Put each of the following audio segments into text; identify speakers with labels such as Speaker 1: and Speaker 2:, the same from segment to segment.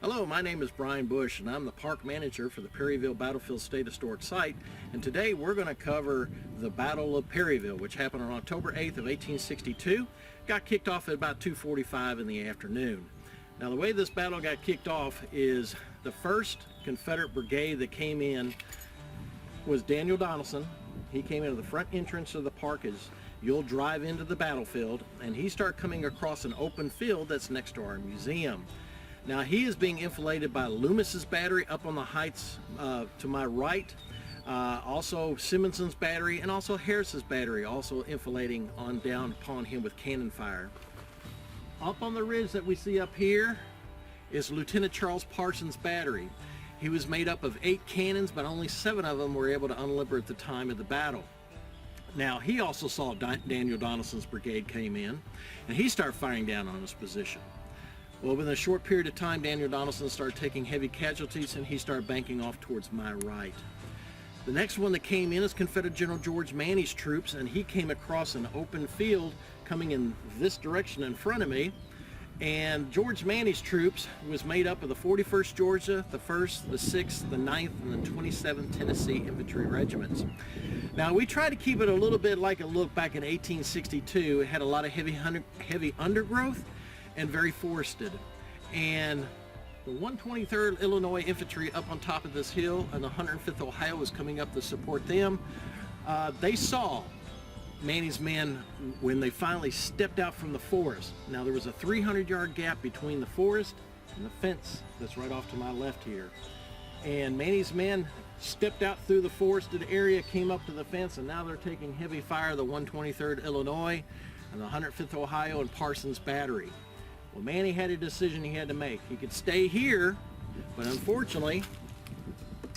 Speaker 1: Hello, my name is Bryan Bush and I'm the park manager for the Perryville Battlefield State Historic Site, and today we're going to cover the Battle of Perryville, which happened on October 8th of 1862. Got kicked off at about 2:45 in the afternoon. Now the way this battle got kicked off is the 1st Confederate Brigade that came in was Daniel Donaldson. He came into the front entrance of the park as you'll drive into the battlefield, and he started coming across an open field that's next to our museum. Now he is being enfiladed by Loomis's battery up on the heights to my right, also Simmonson's battery, and also Harris's battery also enfilading on down upon him with cannon fire. Up on the ridge that we see up here is Lieutenant Charles Parsons' battery. He was made up of 8 cannons, but only 7 of them were able to unlimber at the time of the battle. Now he also saw Daniel Donaldson's brigade came in, and he started firing down on his position. Well, within a short period of time, Daniel Donaldson started taking heavy casualties, and he started banking off towards my right. The next one that came in is Confederate General George Manny's troops, and he came across an open field coming in this direction in front of me. And George Manny's troops was made up of the 41st Georgia, the 1st, the 6th, the 9th, and the 27th Tennessee Infantry Regiments. Now, we tried to keep it a little bit like it looked back in 1862. It had a lot of heavy undergrowth and very forested. And the 123rd Illinois Infantry up on top of this hill and the 105th Ohio was coming up to support them. They saw Manny's men when they finally stepped out from the forest. Now there was a 300-yard gap between the forest and the fence that's right off to my left here. And Manny's men stepped out through the forested area, came up to the fence, and now they're taking heavy fire, the 123rd Illinois and the 105th Ohio and Parsons Battery. Well, Manny had a decision he had to make. He could stay here, but unfortunately,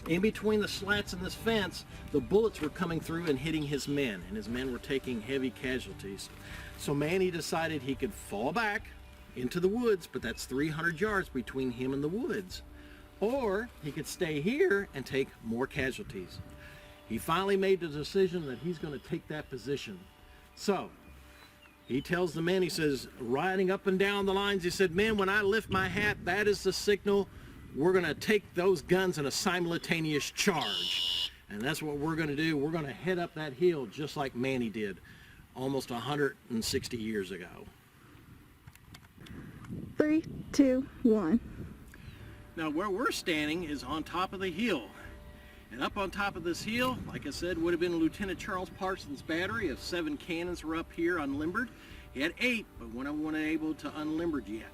Speaker 1: in between the slats in this fence, the bullets were coming through and hitting his men, and his men were taking heavy casualties. So Manny decided he could fall back into the woods, but that's 300 yards between him and the woods. Or he could stay here and take more casualties. He finally made the decision that he's going to take that position. So he tells the men, he says, riding up and down the lines, he said, "Men, when I lift my hat, that is the signal. We're going to take those guns in a simultaneous charge." And that's what we're going to do. We're going to head up that hill just like Manny did almost 160 years ago.
Speaker 2: 3, 2, 1.
Speaker 1: Now where we're standing is on top of the hill. And up on top of this hill, like I said, would have been Lieutenant Charles Parsons' battery of 7 cannons were up here unlimbered. He had 8, but one of them wasn't able to unlimbered yet.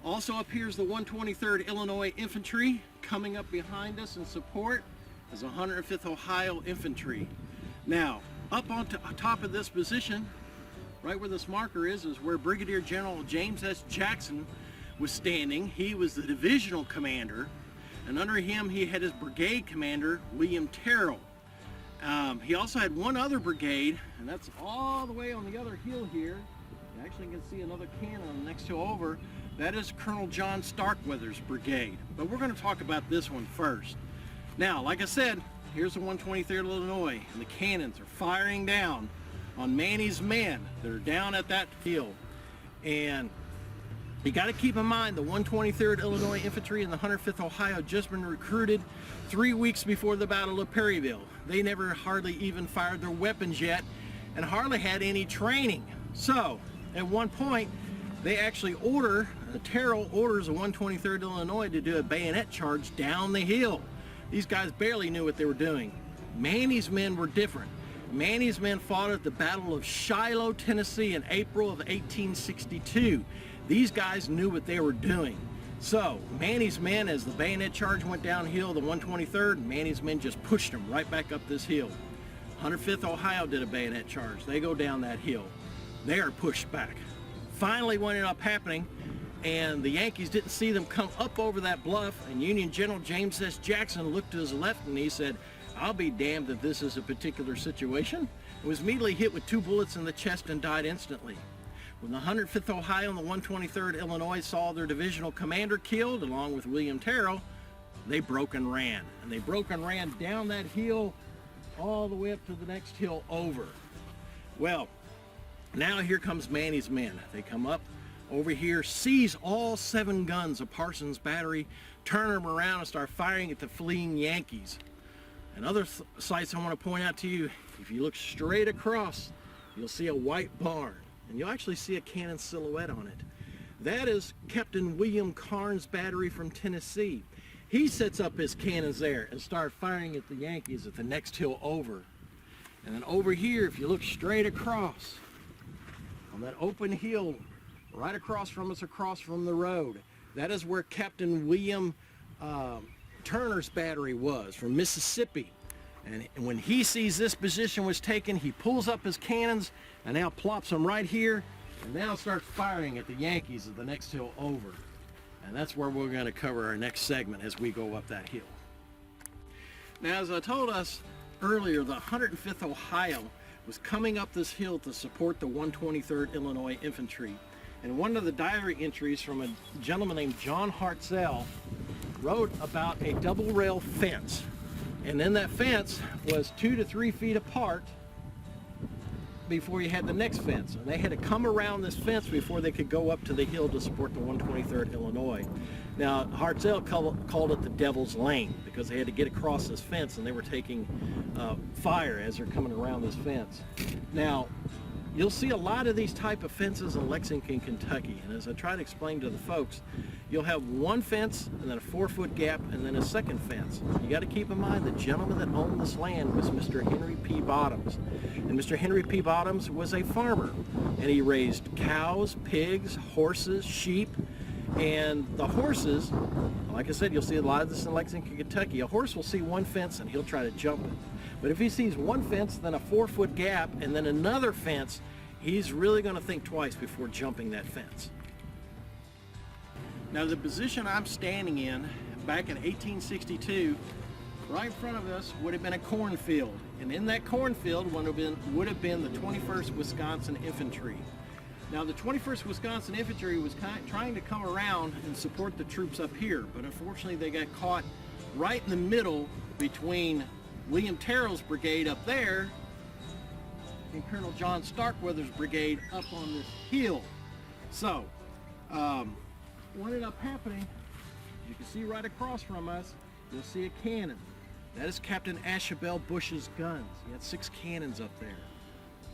Speaker 1: Also up here is the 123rd Illinois Infantry. Coming up behind us in support is 105th Ohio Infantry. Now, up on top of this position, right where this marker is where Brigadier General James S. Jackson was standing. He was the divisional commander, and under him he had his brigade commander, William Terrell. He also had one other brigade, and that's all the way on the other hill here. You actually can see another cannon on the next hill over. That is Colonel John Starkweather's brigade. But we're going to talk about this one first. Now, like I said, here's the 123rd Illinois, and the cannons are firing down on Manny's men that are down at that hill. And you got to keep in mind the 123rd Illinois Infantry and the 105th Ohio just been recruited 3 weeks before the Battle of Perryville. They never hardly even fired their weapons yet and hardly had any training. So at one point they actually Terrell orders the 123rd Illinois to do a bayonet charge down the hill. These guys barely knew what they were doing. Manny's men were different. Manny's men fought at the Battle of Shiloh, Tennessee in April of 1862. These guys knew what they were doing. So Manny's men, as the bayonet charge went downhill, the 123rd, Manny's men just pushed them right back up this hill. 105th Ohio did a bayonet charge. They go down that hill. They are pushed back. Finally, what ended up happening, and the Yankees didn't see them come up over that bluff, and Union General James S. Jackson looked to his left and he said, "I'll be damned if this is a particular situation." He was immediately hit with 2 bullets in the chest and died instantly. When the 105th Ohio and the 123rd Illinois saw their divisional commander killed, along with William Terrell, they broke and ran. And they broke and ran down that hill all the way up to the next hill over. Well, now here comes Manny's men. They come up over here, seize all 7 guns of Parsons Battery, turn them around and start firing at the fleeing Yankees. And other sites I want to point out to you, if you look straight across, you'll see a white barn, and you'll actually see a cannon silhouette on it. That is Captain William Carnes' battery from Tennessee. He sets up his cannons there and starts firing at the Yankees at the next hill over. And then over here, if you look straight across, on that open hill, right across from us, across from the road, that is where Captain William Turner's battery was, from Mississippi. And when he sees this position was taken, he pulls up his cannons and now plops them right here, and now starts firing at the Yankees at the next hill over. And that's where we're going to cover our next segment as we go up that hill. Now, as I told us earlier, the 105th Ohio was coming up this hill to support the 123rd Illinois Infantry. And one of the diary entries from a gentleman named John Hartzell wrote about a double rail fence. And then that fence was 2 to 3 feet apart before you had the next fence. And they had to come around this fence before they could go up to the hill to support the 123rd Illinois. Now, Hartzell called it the Devil's Lane because they had to get across this fence, and they were taking fire as they're coming around this fence. Now, you'll see a lot of these type of fences in Lexington, Kentucky, and as I try to explain to the folks, you'll have one fence and then a 4-foot gap and then a second fence. You got to keep in mind the gentleman that owned this land was Mr. Henry P. Bottoms. And Mr. Henry P. Bottoms was a farmer, and he raised cows, pigs, horses, sheep. And the horses, like I said, you'll see a lot of this in Lexington, Kentucky. A horse will see one fence and he'll try to jump it. But if he sees one fence, then a 4-foot gap, and then another fence, he's really going to think twice before jumping that fence. Now, the position I'm standing in back in 1862, right in front of us would have been a cornfield. And in that cornfield would have been the 21st Wisconsin Infantry. Now, the 21st Wisconsin Infantry was trying to come around and support the troops up here, but unfortunately they got caught right in the middle between William Terrell's brigade up there and Colonel John Starkweather's brigade up on this hill. So, what ended up happening, you can see right across from us, you'll see a cannon. That is Captain Ashabel Bush's guns. He had 6 cannons up there.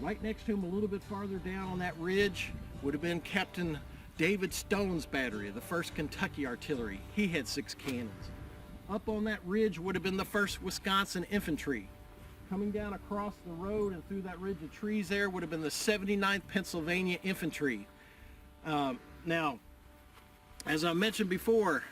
Speaker 1: Right next to him, a little bit farther down on that ridge, would have been Captain David Stone's battery of the 1st Kentucky Artillery. He had 6 cannons. Up on that ridge would have been the 1st Wisconsin Infantry. Coming down across the road and through that ridge of trees there would have been the 79th Pennsylvania Infantry. Now, as I mentioned before,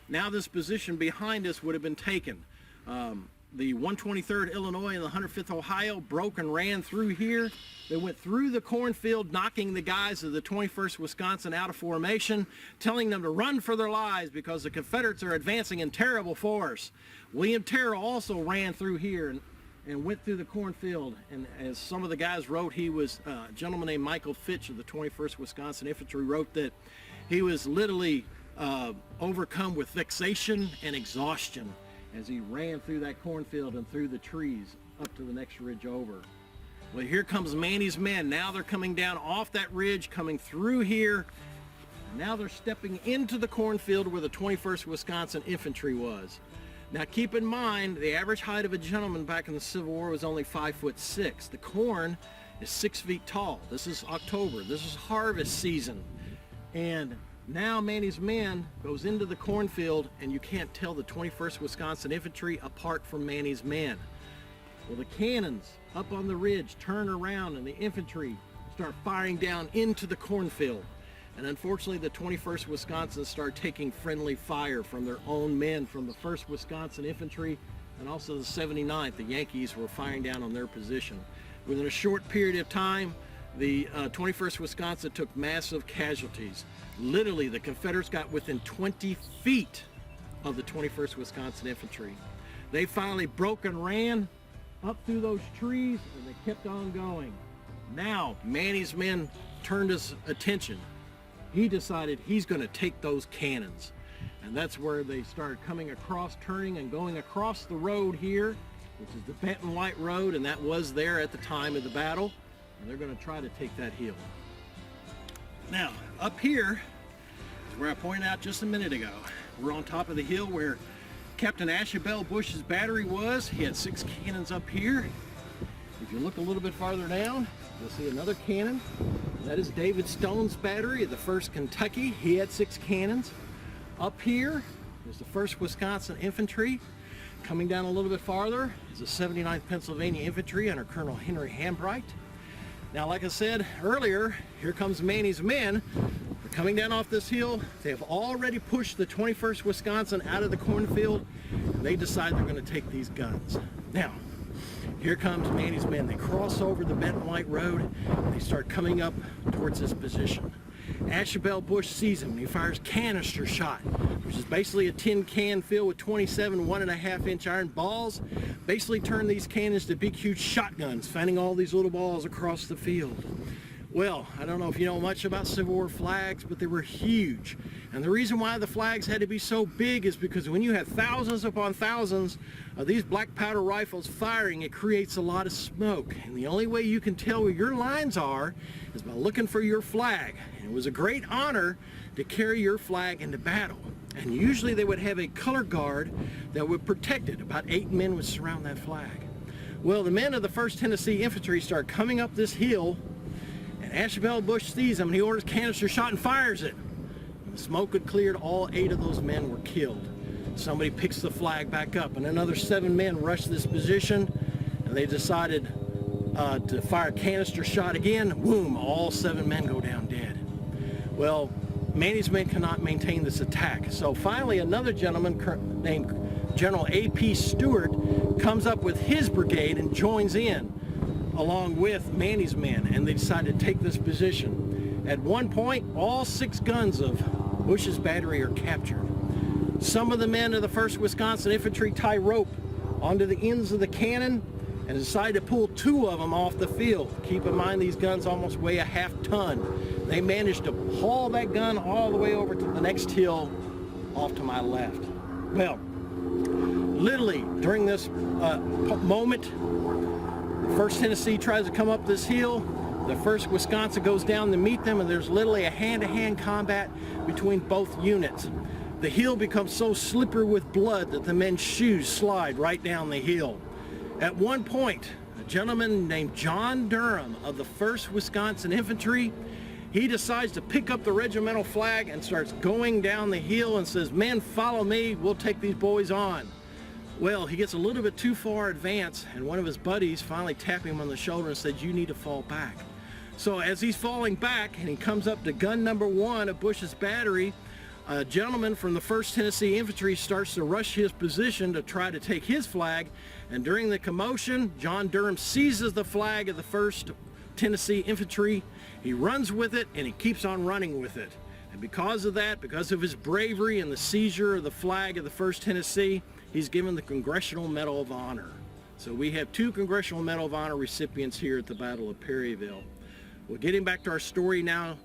Speaker 1: now this position behind us would have been taken. The 123rd Illinois and the 105th Ohio broke and ran through here. They went through the cornfield, knocking the guys of the 21st Wisconsin out of formation, telling them to run for their lives because the Confederates are advancing in terrible force. William Terrell also ran through here and went through the cornfield. And as some of the guys wrote, he was a gentleman named Michael Fitch of the 21st Wisconsin Infantry wrote that he was literally overcome with vexation and exhaustion as he ran through that cornfield and through the trees up to the next ridge over. Well, here comes Manny's men. Now they're coming down off that ridge, coming through here. Now they're stepping into the cornfield where the 21st Wisconsin Infantry was. Now keep in mind, the average height of a gentleman back in the Civil War was only 5'6". The corn is 6 feet tall. This is October. This is harvest season. And now Manny's men goes into the cornfield, and you can't tell the 21st Wisconsin Infantry apart from Manny's men. Well, the cannons up on the ridge turn around, and the infantry start firing down into the cornfield. And unfortunately, the 21st Wisconsin start taking friendly fire from their own men from the 1st Wisconsin Infantry and also the 79th. The Yankees were firing down on their position. Within a short period of time, the 21st Wisconsin took massive casualties. Literally, the Confederates got within 20 feet of the 21st Wisconsin Infantry. They finally broke and ran up through those trees, and they kept on going. Now, Manny's men turned his attention. He decided he's going to take those cannons. And that's where they started coming across, turning and going across the road here, which is the Benton White Road, and that was there at the time of the battle. And they're going to try to take that hill. Now, up here is where I pointed out just a minute ago. We're on top of the hill where Captain Ashabel Bush's battery was. He had 6 cannons up here. If you look a little bit farther down, you'll see another cannon. That is David Stone's battery of the 1st Kentucky. He had 6 cannons. Up here is the 1st Wisconsin Infantry. Coming down a little bit farther is the 79th Pennsylvania Infantry under Colonel Henry Hambright. Now, like I said earlier, here comes Manny's men. They're coming down off this hill. They have already pushed the 21st Wisconsin out of the cornfield. And they decide they're going to take these guns. Now, here comes Manny's men. They cross over the Benton White Road. And they start coming up towards this position. Ashabel Bush sees him and he fires canister shot, which is basically a tin can filled with 27 1.5-inch iron balls. Basically turned these cannons to big huge shotguns, fanning all these little balls across the field. Well, I don't know if you know much about Civil War flags, but they were huge. And the reason why the flags had to be so big is because when you have thousands upon thousands of these black powder rifles firing, it creates a lot of smoke. And the only way you can tell where your lines are is by looking for your flag. And it was a great honor to carry your flag into battle. And usually they would have a color guard that would protect it. About 8 men would surround that flag. Well, the men of the 1st Tennessee Infantry start coming up this hill, and Ashabel Bush sees them and he orders canister shot and fires it. The smoke had cleared. All 8 of those men were killed. Somebody picks the flag back up and another 7 men rush this position, and they decided to fire canister shot again. Boom, all 7 men go down dead. Well, Manny's men cannot maintain this attack. So finally another gentleman named General A.P. Stewart comes up with his brigade and joins in along with Manny's men, and they decide to take this position. At one point, all 6 guns of Bush's battery are captured. Some of the men of the 1st Wisconsin Infantry tie rope onto the ends of the cannon and decide to pull 2 of them off the field. Keep in mind these guns almost weigh a half ton. They managed to haul that gun all the way over to the next hill off to my left. Well, literally during this moment, the 1st Tennessee tries to come up this hill. The 1st Wisconsin goes down to meet them, and there's literally a hand-to-hand combat between both units. The hill becomes so slippery with blood that the men's shoes slide right down the hill. At one point, a gentleman named John Durham of the 1st Wisconsin Infantry, he decides to pick up the regimental flag and starts going down the hill and says, "Men, follow me, we'll take these boys on." Well, he gets a little bit too far advanced, and one of his buddies finally tapped him on the shoulder and said, "You need to fall back." So as he's falling back and he comes up to gun number 1 of Bush's battery, a gentleman from the 1st Tennessee Infantry starts to rush his position to try to take his flag, and during the commotion, John Durham seizes the flag of the 1st Tennessee Infantry. He runs with it and he keeps on running with it. And because of that, because of his bravery and the seizure of the flag of the 1st Tennessee, he's given the Congressional Medal of Honor. So we have 2 Congressional Medal of Honor recipients here at the Battle of Perryville. Well, getting back to our story now,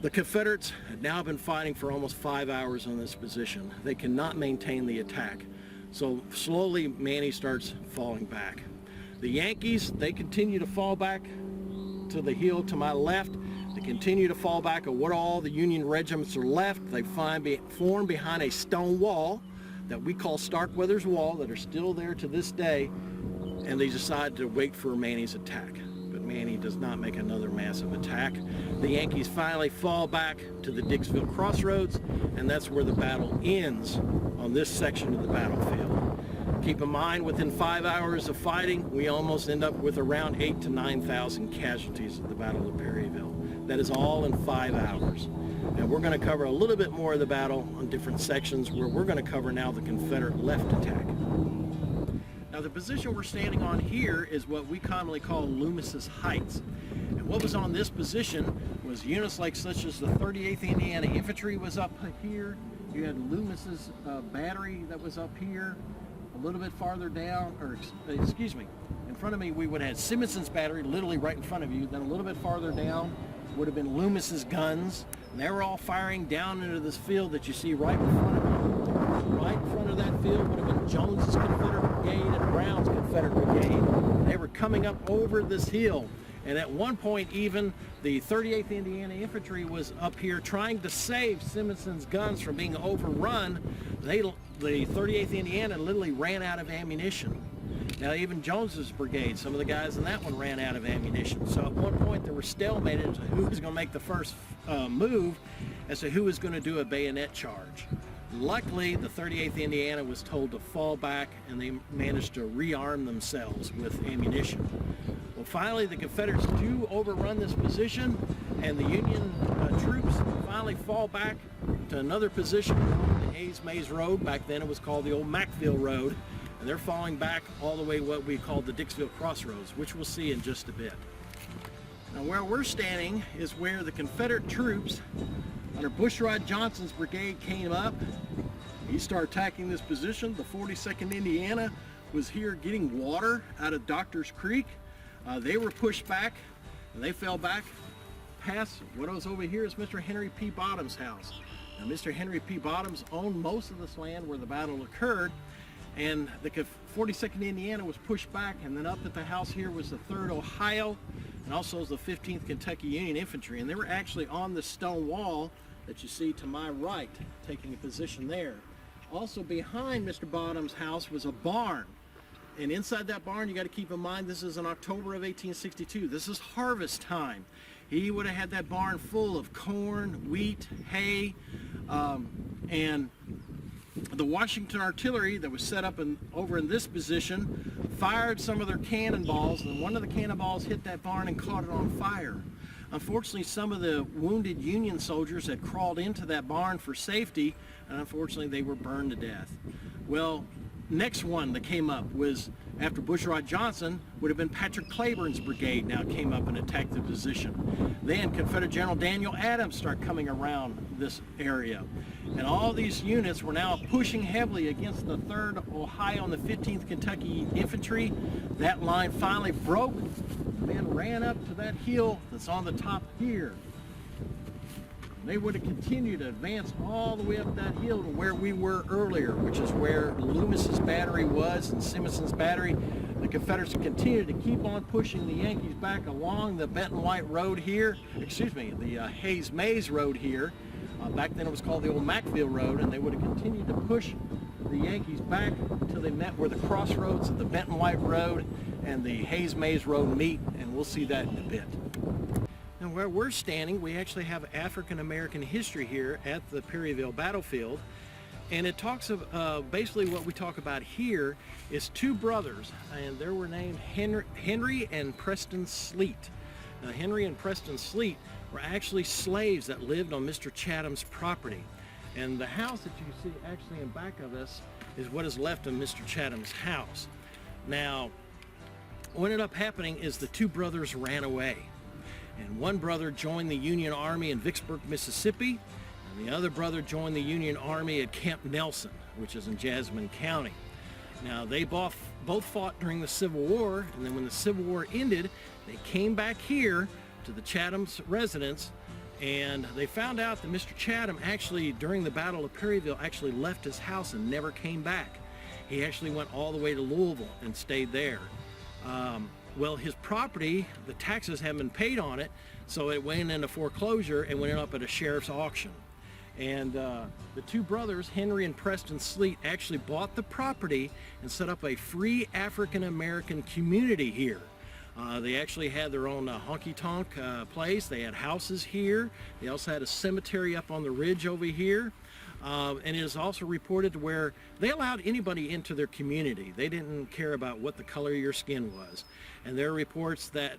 Speaker 1: the Confederates have now been fighting for almost 5 hours on this position. They cannot maintain the attack. So slowly Manny starts falling back. The Yankees, they continue to fall back to the hill to my left. They continue to fall back of what all the Union regiments are left. They form behind a stone wall that we call Starkweather's Wall, that are still there to this day, and they decide to wait for Manny's attack. But Manny does not make another massive attack. The Yankees finally fall back to the Dixville Crossroads, and that's where the battle ends on this section of the battlefield. Keep in mind, within 5 hours of fighting, we almost end up with around 8,000 to 9,000 casualties at the Battle of Perryville. That is all in 5 hours. And we're going to cover a little bit more of the battle on different sections, where we're going to cover now the Confederate left attack. Now, the position we're standing on here is what we commonly call Loomis's Heights. And what was on this position was units like such as the 38th Indiana Infantry was up here. You had Loomis's battery that was up here. A little bit farther down, or excuse me, in front of me we would have had Simonson's battery literally right in front of you. Then a little bit farther down would have been Loomis's guns. And they were all firing down into this field that you see right in front of you. Right in front of that field would have been Jones's Confederate Brigade and Brown's Confederate Brigade. They were coming up over this hill. And at one point even the 38th Indiana Infantry was up here trying to save Simonson's guns from being overrun. The 38th Indiana literally ran out of ammunition. Now even Jones's brigade, some of the guys in that one ran out of ammunition. So at one point there were stalemated as to who was going to make the first move as to who was going to do a bayonet charge. Luckily, the 38th Indiana was told to fall back, and they managed to rearm themselves with ammunition. Well, finally, the Confederates do overrun this position, and the Union troops finally fall back to another position on the Hayes-Mays Road. Back then it was called the old Macville Road, and they're falling back all the way what we call the Dixville Crossroads, which we'll see in just a bit. Now, where we're standing is where the Confederate troops under Bushrod Johnson's brigade came up. He started attacking this position. The 42nd Indiana was here getting water out of Doctors Creek. They were pushed back, and they fell back past what was over here is Mr. Henry P. Bottoms' house. Now, Mr. Henry P. Bottoms owned most of this land where the battle occurred, and the 42nd Indiana was pushed back, and then up at the house here was the 3rd Ohio, and also the 15th Kentucky Union Infantry, and they were actually on the stone wall that you see to my right, taking a position there. Also behind Mr. Bottoms' house was a barn, and inside that barn, you got to keep in mind, this is in October of 1862. This is harvest time. He would have had that barn full of corn, wheat, hay, and the Washington artillery that was set up over in this position fired some of their cannonballs, and one of the cannonballs hit that barn and caught it on fire. Unfortunately, some of the wounded Union soldiers had crawled into that barn for safety, and unfortunately they were burned to death. Well, next one that came up was after Bushrod Johnson would have been Patrick Cleburne's brigade now came up and attacked the position. Then Confederate General Daniel Adams started coming around this area. And all these units were now pushing heavily against the 3rd Ohio and the 15th Kentucky Infantry. That line finally broke. The men ran up to that hill that's on the top here. They would have continued to advance all the way up that hill to where we were earlier, which is where Loomis's battery was and Simonson's battery. The Confederates continued to keep on pushing the Yankees back along the Benton White Road here, the Hayes-Mays Road here. Back then it was called the old Macville Road, and they would have continued to push the Yankees back until they met where the crossroads of the Benton White Road and the Hayes-Mays Road meet, and we'll see that in a bit. And where we're standing, we actually have African American history here at the Perryville battlefield, and it talks of basically what we talk about here is two brothers, and they were named Henry and Preston Sleet. Now, Henry and Preston Sleet were actually slaves that lived on Mr. Chatham's property, and the house that you see actually in back of us is what is left of Mr. Chatham's house. Now, what ended up happening is the two brothers ran away, and one brother joined the Union Army in Vicksburg, Mississippi, and the other brother joined the Union Army at Camp Nelson, which is in Jasmine County. Now, they both fought during the Civil War, and then when the Civil War ended, they came back here to the Chatham's residence, and they found out that Mr. Chatham actually, during the Battle of Perryville, actually left his house and never came back. He actually went all the way to Louisville and stayed there. Well, his property, the taxes haven't been paid on it, so it went into foreclosure and went up at a sheriff's auction. And the two brothers, Henry and Preston Sleet, actually bought the property and set up a free African American community here. They actually had their own honky-tonk place. They had houses here. They also had a cemetery up on the ridge over here. And it is also reported where they allowed anybody into their community. They didn't care about what the color of your skin was. And there are reports that,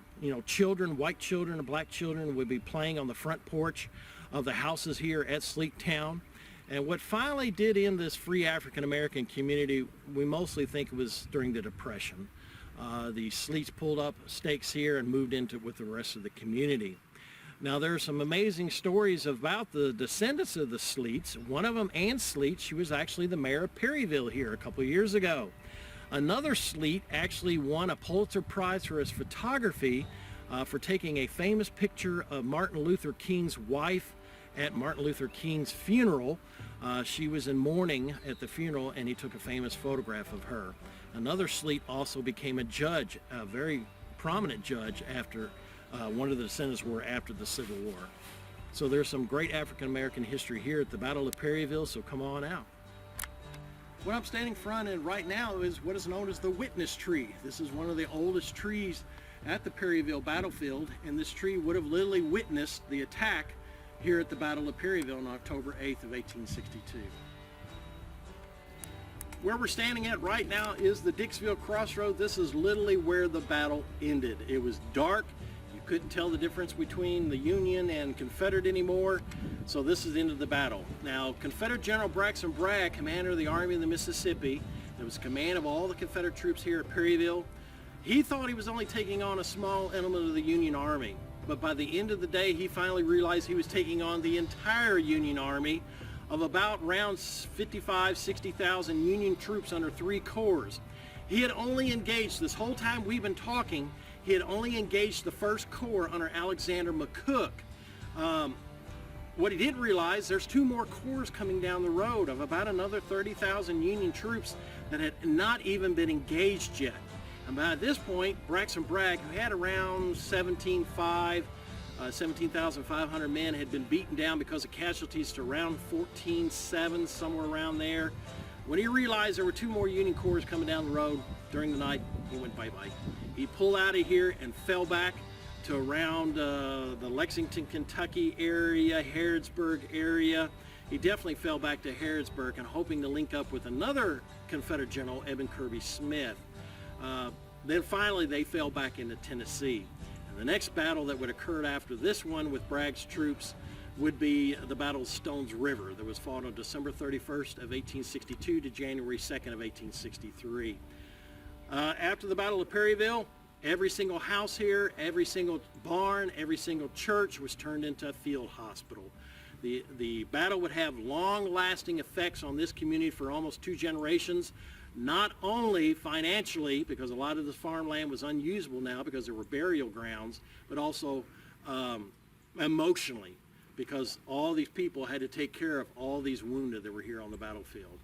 Speaker 1: children, white children and black children would be playing on the front porch of the houses here at Sleet Town. And what finally did end this free African American community, we mostly think it was during the Depression. The Sleets pulled up stakes here and moved into it with the rest of the community. Now, there are some amazing stories about the descendants of the Sleets. One of them, Ann Sleet, she was actually the mayor of Perryville here a couple years ago. Another Sleet actually won a Pulitzer Prize for his photography for taking a famous picture of Martin Luther King's wife at Martin Luther King's funeral. She was in mourning at the funeral, and he took a famous photograph of her. Another Sleet also became a judge, a very prominent judge after one of the descendants were after the Civil War. So there's some great African American history here at the Battle of Perryville, so come on out. What I'm standing in front of right now is what is known as the witness tree. This is one of the oldest trees at the Perryville battlefield, and this tree would have literally witnessed the attack here at the Battle of Perryville on October 8th of 1862. Where we're standing at right now is the Dixville Crossroad. This is literally where the battle ended. It was dark. You couldn't tell the difference between the Union and Confederate anymore. So this is the end of the battle. Now, Confederate General Braxton Bragg, commander of the Army of the Mississippi, that was command of all the Confederate troops here at Perryville, he thought he was only taking on a small element of the Union Army. But by the end of the day, he finally realized he was taking on the entire Union Army of about around 55, 60,000 Union troops under 3 corps. He had only engaged, this whole time we've been talking, he had only engaged the 1st Corps under Alexander McCook. What he didn't realize, there's 2 more corps coming down the road of about another 30,000 Union troops that had not even been engaged yet. And by this point, Braxton Bragg, who had around 17,500 men, had been beaten down because of casualties to around 14,700, somewhere around there. When he realized there were 2 more Union corps coming down the road during the night, he went bye-bye. He pulled out of here and fell back to around the Lexington, Kentucky area, Harrodsburg area. He definitely fell back to Harrodsburg and hoping to link up with another Confederate general, Edmund Kirby Smith. Then finally they fell back into Tennessee. And the next battle that would occur after this one with Bragg's troops would be the Battle of Stones River that was fought on December 31st of 1862 to January 2nd of 1863. After the Battle of Perryville, every single house here, every single barn, every single church was turned into a field hospital. The battle would have long-lasting effects on this community for almost 2 generations, not only financially, because a lot of the farmland was unusable now because there were burial grounds, but also emotionally, because all these people had to take care of all these wounded that were here on the battlefield.